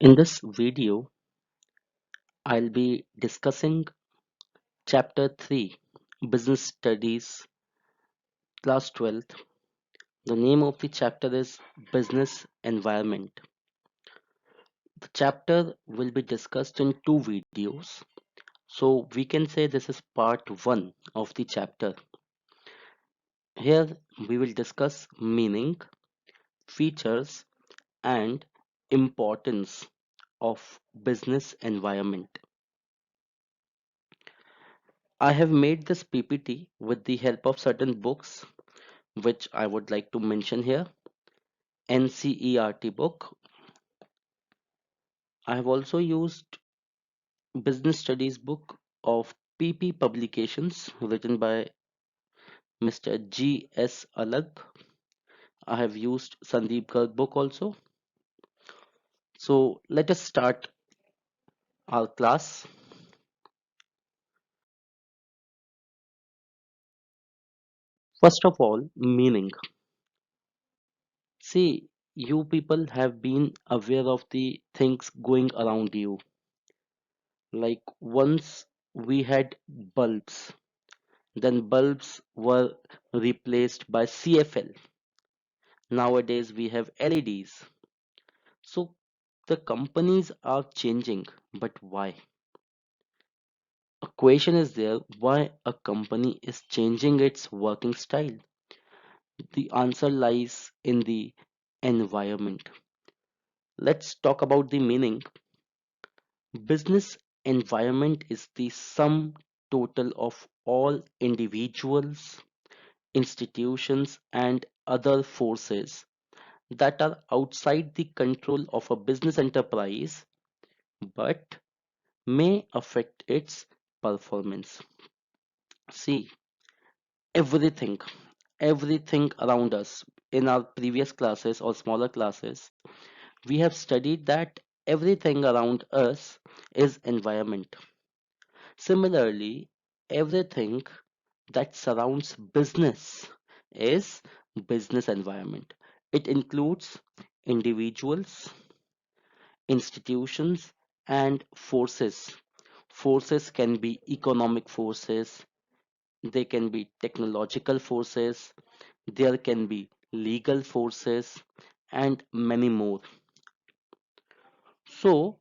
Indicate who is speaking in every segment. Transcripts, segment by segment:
Speaker 1: In this video, I'll be discussing Chapter 3, Business Studies, Class 12th. The name of the chapter is Business Environment. The chapter will be discussed in two videos. So we can say this is part 1 of the chapter. Here we will discuss meaning, features, and importance of business environment. I have made this PPT with the help of certain books which I would like to mention here. NCERT book. I have also used business studies book of PP publications written by Mr. G.S. Alag. I have used Sandeep Garg book also. So let us start our class. First of all, meaning. See, you people have been aware of the things going around you. Like once we had bulbs, then bulbs were replaced by CFL. Nowadays we have LEDs. So the companies are changing, but why? A question is there, why a company is changing its working style? The answer lies in the environment. Let's talk about the meaning. Business environment is the sum total of all individuals, institutions, and other forces that are outside the control of a business enterprise but may affect its performance. See, everything, everything around us in our previous classes or smaller classes, we have studied that everything around us is environment. Similarly, everything that surrounds business is business environment. It includes individuals, institutions, and forces. Forces can be economic forces, they can be technological forces, there can be legal forces, and many more. So,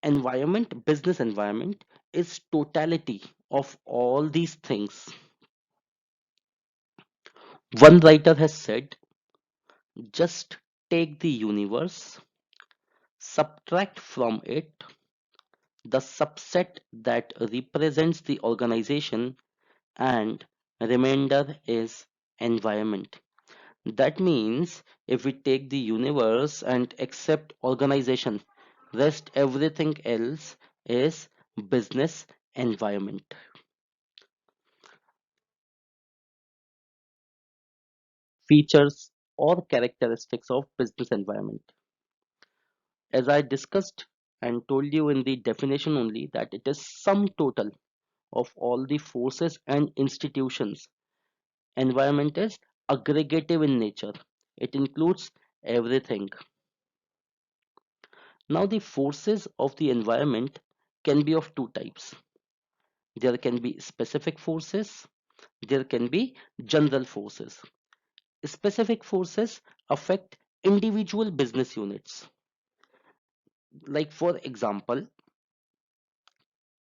Speaker 1: environment, business environment is totality of all these things. One writer has said, just take the universe, subtract from it the subset that represents the organization, and remainder is environment. That means if we take the universe and accept organization, rest everything else is business environment. Features or characteristics of business environment. As I discussed and told you in the definition only, that it is sum total of all the forces and institutions. Environment is aggregative in nature. It includes everything. Now the forces of the environment can be of two types. There can be specific forces, there can be general forces. Specific forces affect individual business units. Like for example,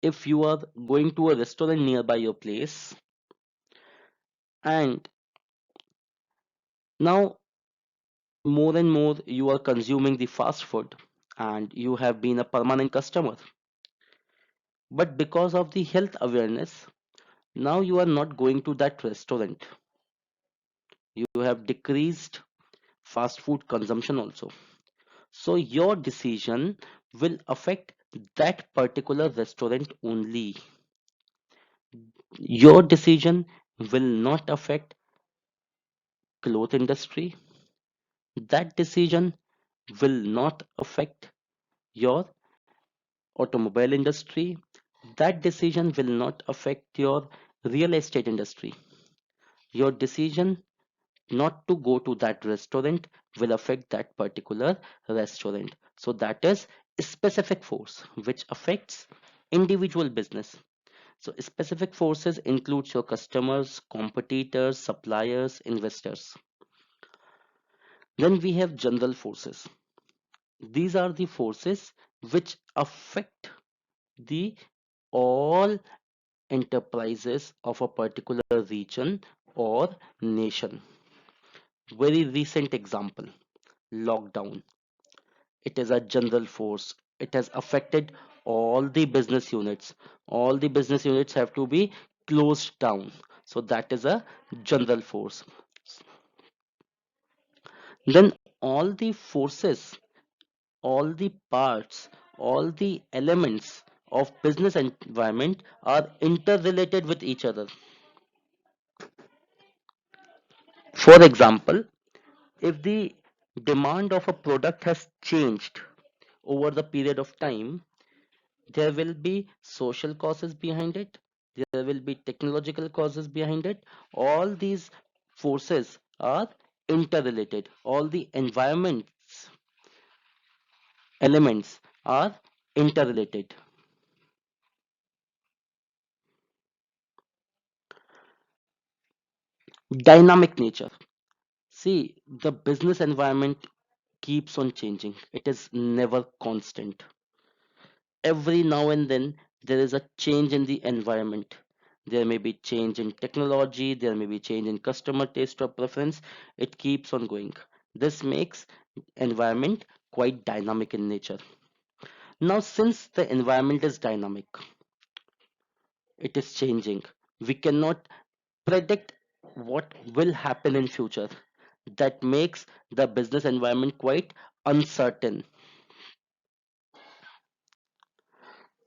Speaker 1: if you are going to a restaurant nearby your place and now more and more you are consuming the fast food and you have been a permanent customer, but because of the health awareness, now you are not going to that restaurant. You have decreased fast food consumption also. So your decision will affect that particular restaurant only. Your decision will not affect cloth industry. That decision will not affect your automobile industry. That decision will not affect your real estate industry. Your decision not to go to that restaurant will affect that particular restaurant. So that is specific force which affects individual business. So specific forces includes your customers, competitors, suppliers, investors. Then we have general forces. These are the forces which affect the all enterprises of a particular region or nation. Very recent example, lockdown. It is a general force. It has affected all the business units. All the business units have to be closed down. So that is a general force. Then all the forces, all the parts, all the elements of business environment are interrelated with each other. For example, if the demand of a product has changed over the period of time, there will be social causes behind it, there will be technological causes behind it. All these forces are interrelated. All the environments elements are interrelated. Dynamic nature. See, the business environment keeps on changing. It is never constant. Every now and then there is a change in the environment. There may be change in technology, there may be change in customer taste or preference. It keeps on going. This makes environment quite dynamic in nature. Now since the environment is dynamic, it is changing, we cannot predict what will happen in future. That makes the business environment quite uncertain.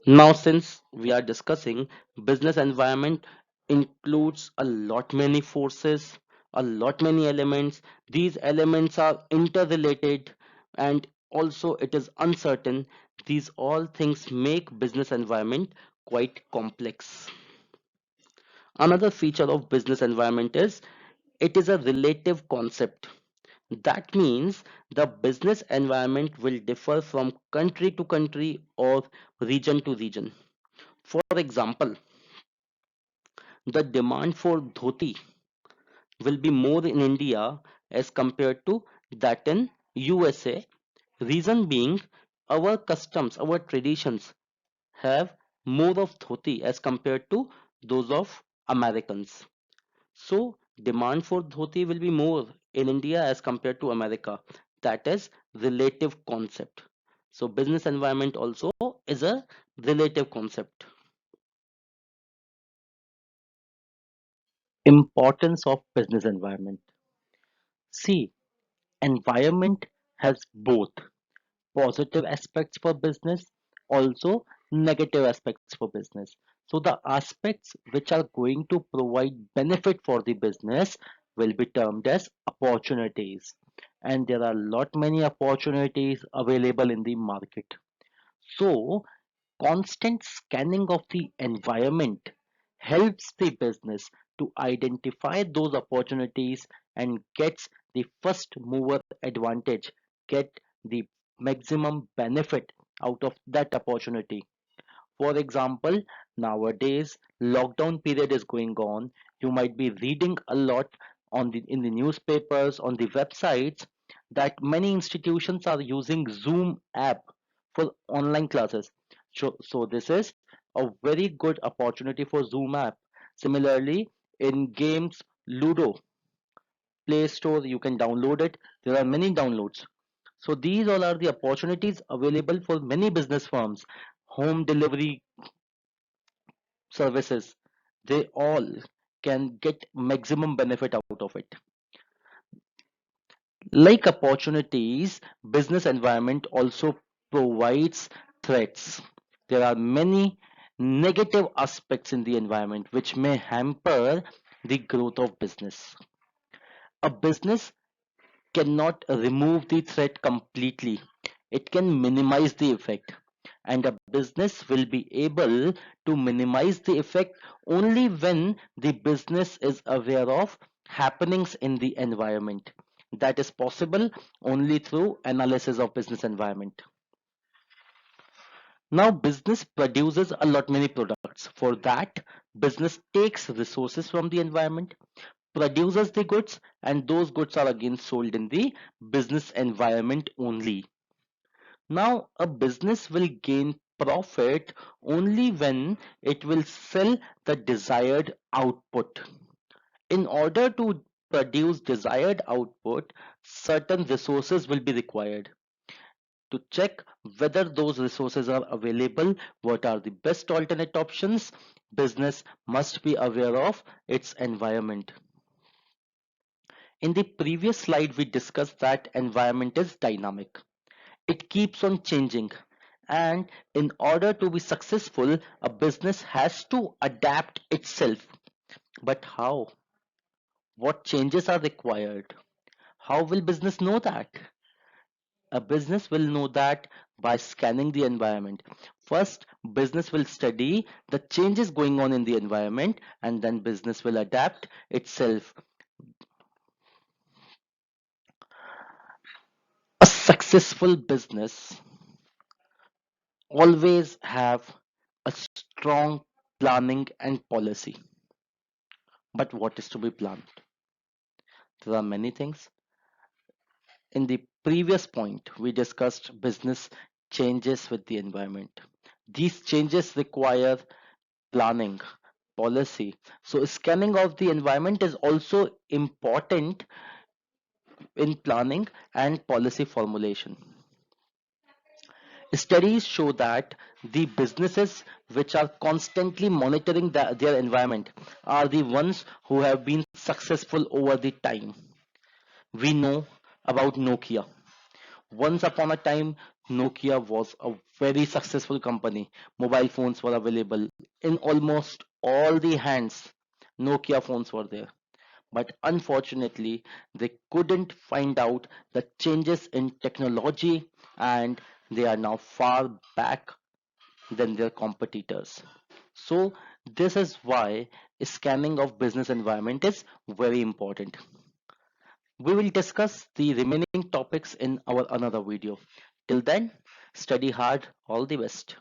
Speaker 1: Now, since we are discussing business environment includes a lot many forces, a lot many elements. These elements are interrelated and also it is uncertain. These all things make business environment quite complex. Another feature of business environment is it is a relative concept. That means the business environment will differ from country to country or region to region. For example, the demand for dhoti will be more in India as compared to that in USA. Reason being, our customs, our traditions have more of dhoti as compared to those of Americans. So, demand for dhoti will be more in India as compared to America. That is relative concept. So, business environment also is a relative concept. Importance of business environment. See, environment has both positive aspects for business, also negative aspects for business. So the aspects which are going to provide benefit for the business will be termed as opportunities. And there are a lot many opportunities available in the market. So constant scanning of the environment helps the business to identify those opportunities and gets the first mover advantage, get the maximum benefit out of that opportunity. For example, nowadays lockdown period is going on. You might be reading a lot on the in the newspapers, on the websites that many institutions are using Zoom app for online classes. So this is a very good opportunity for Zoom app. Similarly, in games, Ludo, Play Store, you can download it. There are many downloads. So these all are the opportunities available for many business firms. Home delivery services, they all can get maximum benefit out of it. Like opportunities, business environment also provides threats. There are many negative aspects in the environment which may hamper the growth of business. A business cannot remove the threat completely. It can minimize the effect. And a business will be able to minimize the effect only when the business is aware of happenings in the environment. That is possible only through analysis of business environment. Now business produces a lot many products. For that, business takes resources from the environment, produces the goods, and those goods are again sold in the business environment only. Now a business will gain profit only when it will sell the desired output. In order to produce desired output, certain resources will be required. To check whether those resources are available, what are the best alternate options, business must be aware of its environment. In the previous slide, we discussed that environment is dynamic. It keeps on changing. And in order to be successful, a business has to adapt itself. But how? What changes are required? How will business know that? A business will know that by scanning the environment. First, business will study the changes going on in the environment, and then business will adapt itself. A successful business always have a strong planning and policy. But what is to be planned? There are many things. In the previous point, we discussed business changes with the environment. These changes require planning, policy. So scanning of the environment is also important in planning and policy formulation. Studies show that the businesses which are constantly monitoring their environment are the ones who have been successful over the time. We know about Nokia. Once upon a time, Nokia was a very successful company. Mobile phones were available in almost all the hands. Nokia phones were there. But unfortunately, they couldn't find out the changes in technology, and they are now far back than their competitors. So this is why scanning of business environment is very important. We will discuss the remaining topics in our another video. Till then, study hard. All the best.